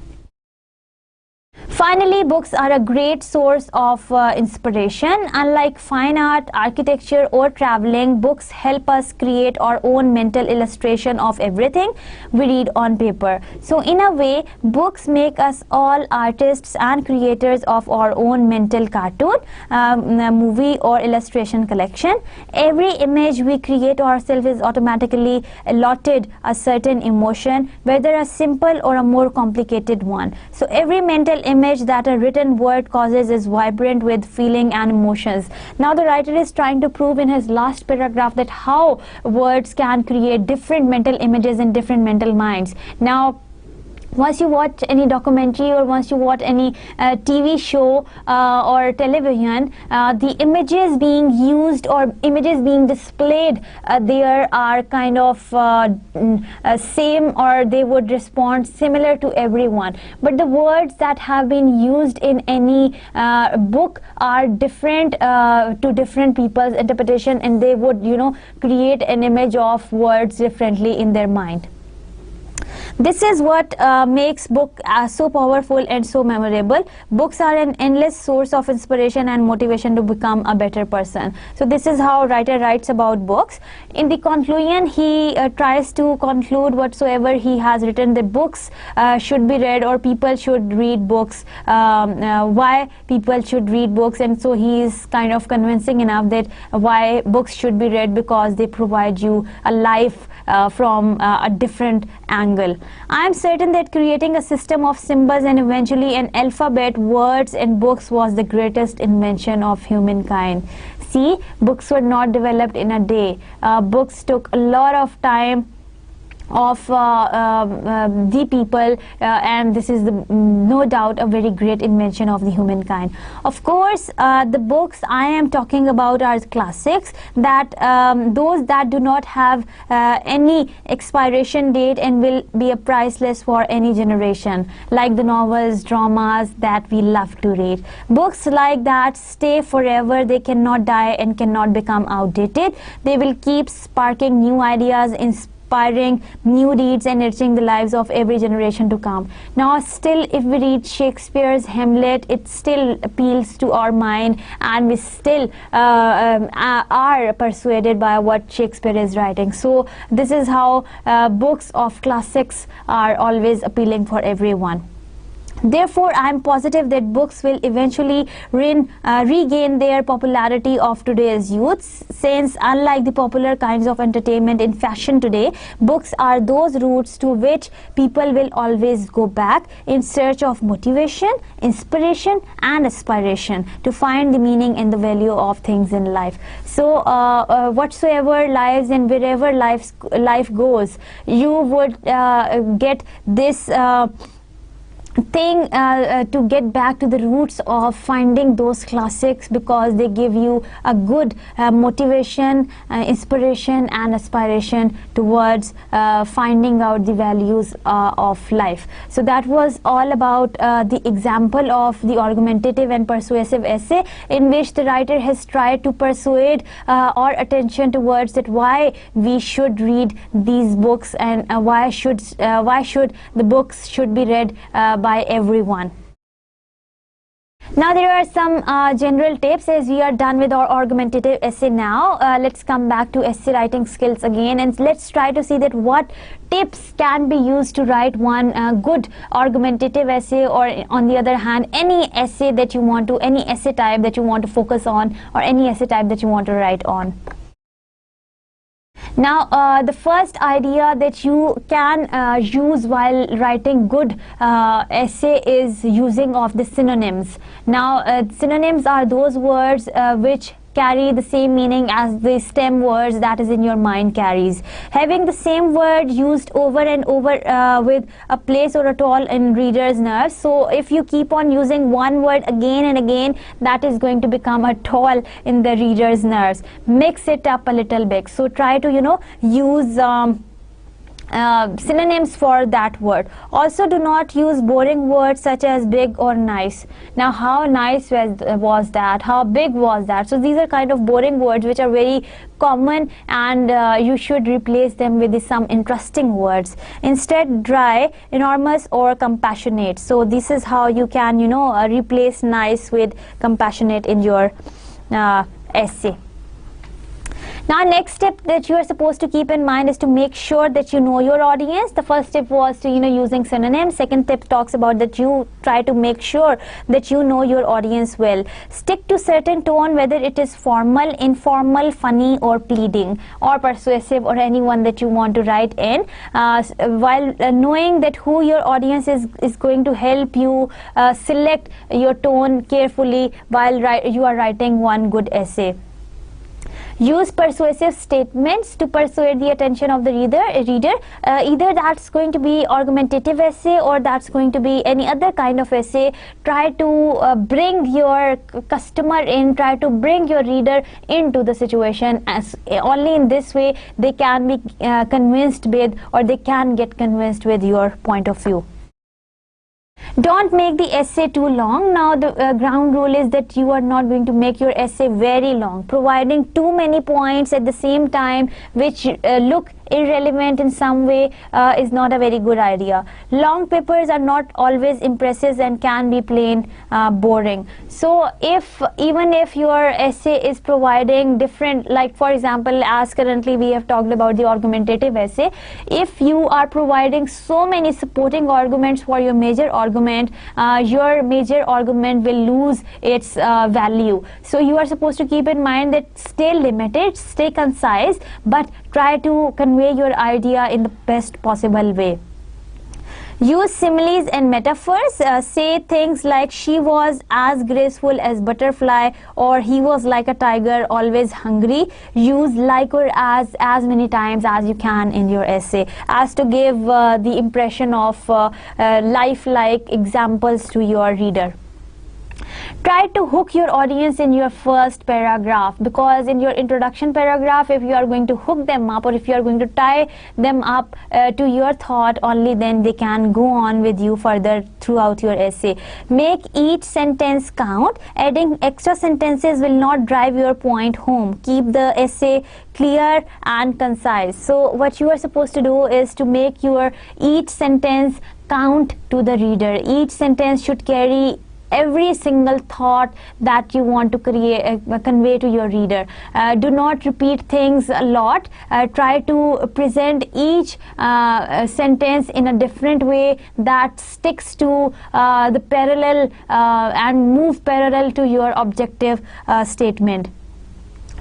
Finally, books are a great source of inspiration. Unlike fine art, architecture, or traveling, books help us create our own mental illustration of everything we read on paper. So in a way, books make us all artists and creators of our own mental cartoon, movie, or illustration collection. Every image we create ourselves is automatically allotted a certain emotion, whether a simple or a more complicated one. So every mental image that a written word causes is vibrant with feeling and emotions. Now the writer is trying to prove in his last paragraph that how words can create different mental images in different mental minds. Now once you watch any documentary, or once you watch any TV show or television, the images being used or images being displayed there are kind of same, or they would respond similar to everyone. But the words that have been used in any book are different to different people's interpretation, and they would create an image of words differently in their mind. This is what makes book so powerful and so memorable. Books are an endless source of inspiration and motivation to become a better person. So this is how writer writes about books. In the conclusion, he tries to conclude whatsoever he has written, that books should be read, or people should read books, why people should read books. And so he is kind of convincing enough that why books should be read, because they provide you a life from a different angle. I am certain that creating a system of symbols and eventually an alphabet, words and books was the greatest invention of humankind. See, books were not developed in a day. Books took a lot of time of the people, and this is no doubt a very great invention of the humankind. Of course, the books I am talking about are classics, that those that do not have any expiration date and will be a priceless for any generation, like the novels, dramas that we love to read. Books like that stay forever. They cannot die and cannot become outdated. They will keep sparking new ideas, inspiring new deeds, and enriching the lives of every generation to come. Now still, if we read Shakespeare's Hamlet, it still appeals to our mind, and we still are persuaded by what Shakespeare is writing. So this is how books of classics are always appealing for everyone. Therefore, I am positive that books will eventually regain their popularity of today's youths, since unlike the popular kinds of entertainment in fashion today, books are those routes to which people will always go back in search of motivation, inspiration and aspiration to find the meaning and the value of things in life. So whatsoever lives and wherever life goes, you would get this thing to get back to the roots of finding those classics, because they give you a good motivation, inspiration and aspiration towards finding out the values of life. So that was all about the example of the argumentative and persuasive essay, in which the writer has tried to persuade our attention towards that why we should read these books, and why should the books should be read by everyone. Now there are some general tips, as we are done with our argumentative essay. Now let's come back to essay writing skills again, and let's try to see that what tips can be used to write one good argumentative essay, or on the other hand any essay that you want to, any essay type that you want to focus on, or any essay type that you want to write on. Now the first idea that you can use while writing good essay is using of the synonyms. Now synonyms are those words which carry the same meaning as the stem words that is in your mind carries. Having the same word used over and over with a place or a toll in reader's nerves. So if you keep on using one word again and again, that is going to become a toll in the reader's nerves. Mix it up a little bit. So try to use synonyms for that word. Also, do not use boring words such as big or nice. Now, how nice was that? How big was that? So these are kind of boring words which are very common, and you should replace them with some interesting words. Instead, dry, enormous, or compassionate. So this is how you can replace nice with compassionate in your essay. Now, next step that you are supposed to keep in mind is to make sure that you know your audience. The first step was to using synonyms. Second step talks about that you try to make sure that you know your audience well. Stick to certain tone, whether it is formal, informal, funny, or pleading, or persuasive, or anyone that you want to write in, while knowing that who your audience is going to help you select your tone carefully while you are writing one good essay. Use persuasive statements to persuade the attention of the reader. Either that's going to be argumentative essay or that's going to be any other kind of essay. Try to bring your customer in, try to bring your reader into the situation, as only in this way they can be convinced with, or they can get convinced with your point of view. Don't make the essay too long. Now, the ground rule is that you are not going to make your essay very long. Providing too many points at the same time which look irrelevant in some way is not a very good idea. Long papers are not always impressive and can be plain boring. So even if your essay is providing different, like for example, as currently we have talked about the argumentative essay, if you are providing so many supporting arguments for your major argument, your major argument will lose its value. So you are supposed to keep in mind that stay limited, stay concise, but try to convey your idea in the best possible way. Use similes and metaphors. Say things like she was as graceful as butterfly, or he was like a tiger, always hungry. Use like or as many times as you can in your essay, as to give the impression of lifelike examples to your reader. Try to hook your audience in your first paragraph, because in your introduction paragraph, if you are going to hook them up, or if you are going to tie them up to your thought, only then they can go on with you further throughout your essay. Make each sentence count. Adding extra sentences will not drive your point home. Keep the essay clear and concise. So what you are supposed to do is to make your each sentence count to the reader. Each sentence should carry every single thought that you want to convey to your reader. Do not repeat things a lot. Try to present each sentence in a different way that sticks to the parallel and move parallel to your objective statement.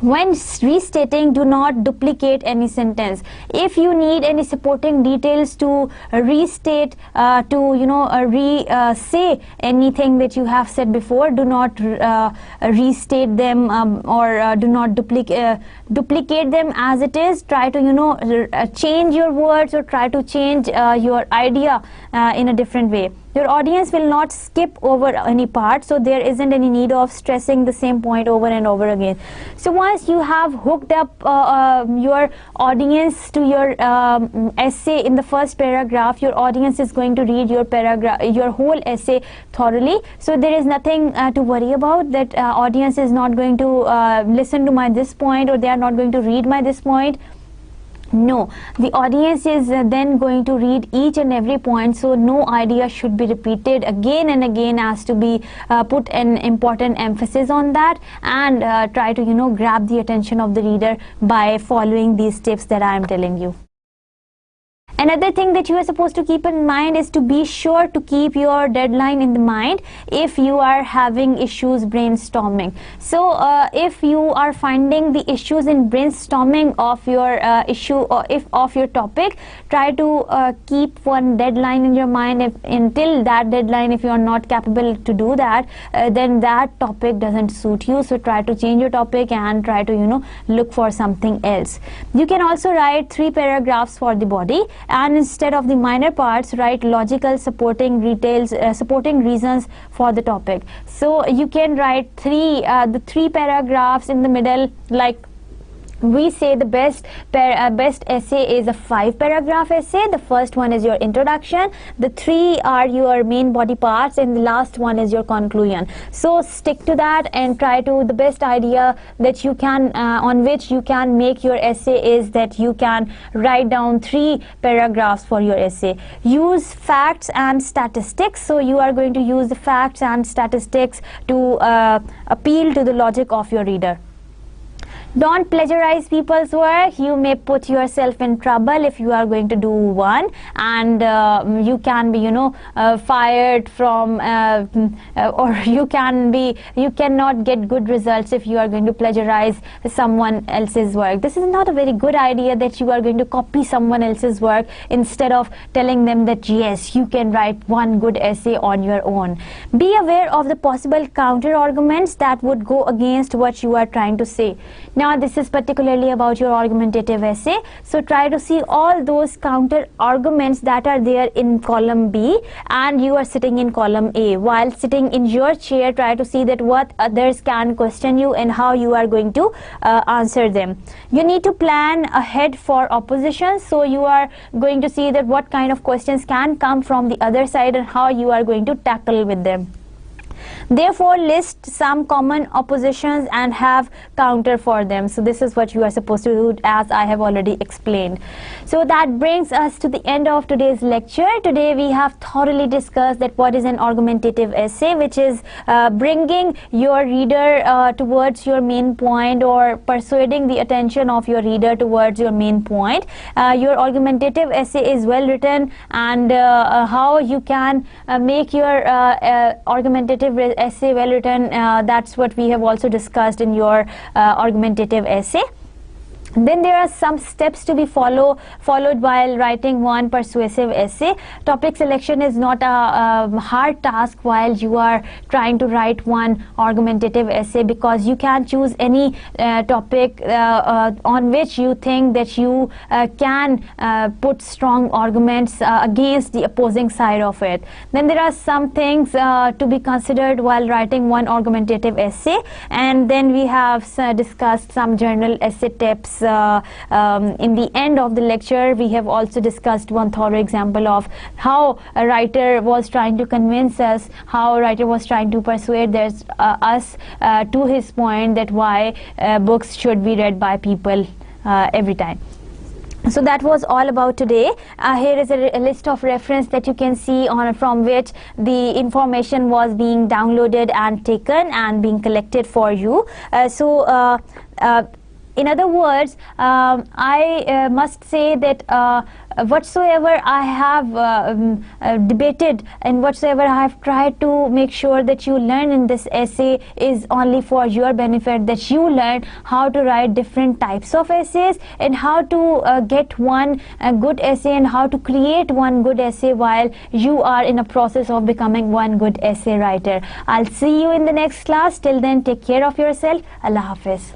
When restating, do not duplicate any sentence. If you need any supporting details to restate, say anything that you have said before, do not restate them or do not duplicate them as it is. Try to change your words, or try to change your idea in a different way. Your audience will not skip over any part, so there isn't any need of stressing the same point over and over again. So once you have hooked up your audience to your essay in the first paragraph, your audience is going to read your whole essay thoroughly. So there is nothing to worry about, that audience is not going to listen to this point, or they are not going to read this point. No, the audience is then going to read each and every point, so no idea should be repeated again and again, as to be put an important emphasis on that, and try to grab the attention of the reader by following these tips that I am telling you. Another thing that you are supposed to keep in mind is to be sure to keep your deadline in the mind if you are having issues brainstorming. So if you are finding the issues in brainstorming of your issue or if of your topic, try to keep one deadline in your mind. Until that deadline, if you are not capable to do that, then that topic doesn't suit you. So try to change your topic and try to look for something else. You can also write 3 paragraphs for the body, and instead of the minor parts, write logical supporting reasons for the topic. So you can write the 3 paragraphs in the middle. Like we say the best essay is a 5-paragraph essay. The first one is your introduction, the 3 are your main body parts, and the last one is your conclusion. So stick to that and try to, the best idea that you can on which you can make your essay is that you can write down 3 paragraphs for your essay. Use facts and statistics. So you are going to use the facts and statistics to appeal to the logic of your reader. Don't plagiarize people's work. You may put yourself in trouble if you are going to do one, and you can be fired from or you cannot get good results if you are going to plagiarize someone else's work. This is not a very good idea, that you are going to copy someone else's work instead of telling them that yes, you can write one good essay on your own. Be aware of the possible counter arguments that would go against what you are trying to say. Now this is particularly about your argumentative essay, so try to see all those counter arguments that are there in column B and you are sitting in column A. While sitting in your chair, try to see that what others can question you and how you are going to answer them. You need to plan ahead for opposition, so you are going to see that what kind of questions can come from the other side and how you are going to tackle with them. Therefore, list some common oppositions and have counter for them. So this is what you are supposed to do, as I have already explained. So that brings us to the end of today's lecture. Today we have thoroughly discussed that what is an argumentative essay, which is bringing your reader towards your main point, or persuading the attention of your reader towards your main point. Your argumentative essay is well written, and how you can make your argumentative essay well written, that's what we have also discussed in your argumentative essay. Then there are some steps to be followed while writing one persuasive essay. Topic selection is not a hard task while you are trying to write one argumentative essay, because you can choose any topic on which you think that you can put strong arguments against the opposing side of it. Then there are some things to be considered while writing one argumentative essay, and then we have discussed some journal essay tips. In the end of the lecture, we have also discussed one thorough example of how a writer was trying to convince us, how a writer was trying to persuade us to his point that why books should be read by people every time. So that was all about today. Here is a list of reference that you can see from which the information was being downloaded and taken and being collected for you. In other words, I must say that whatsoever I have debated and whatsoever I have tried to make sure that you learn in this essay is only for your benefit, that you learn how to write different types of essays and how to get one good essay and how to create one good essay while you are in a process of becoming one good essay writer. I'll see you in the next class. Till then, take care of yourself. Allah Hafiz.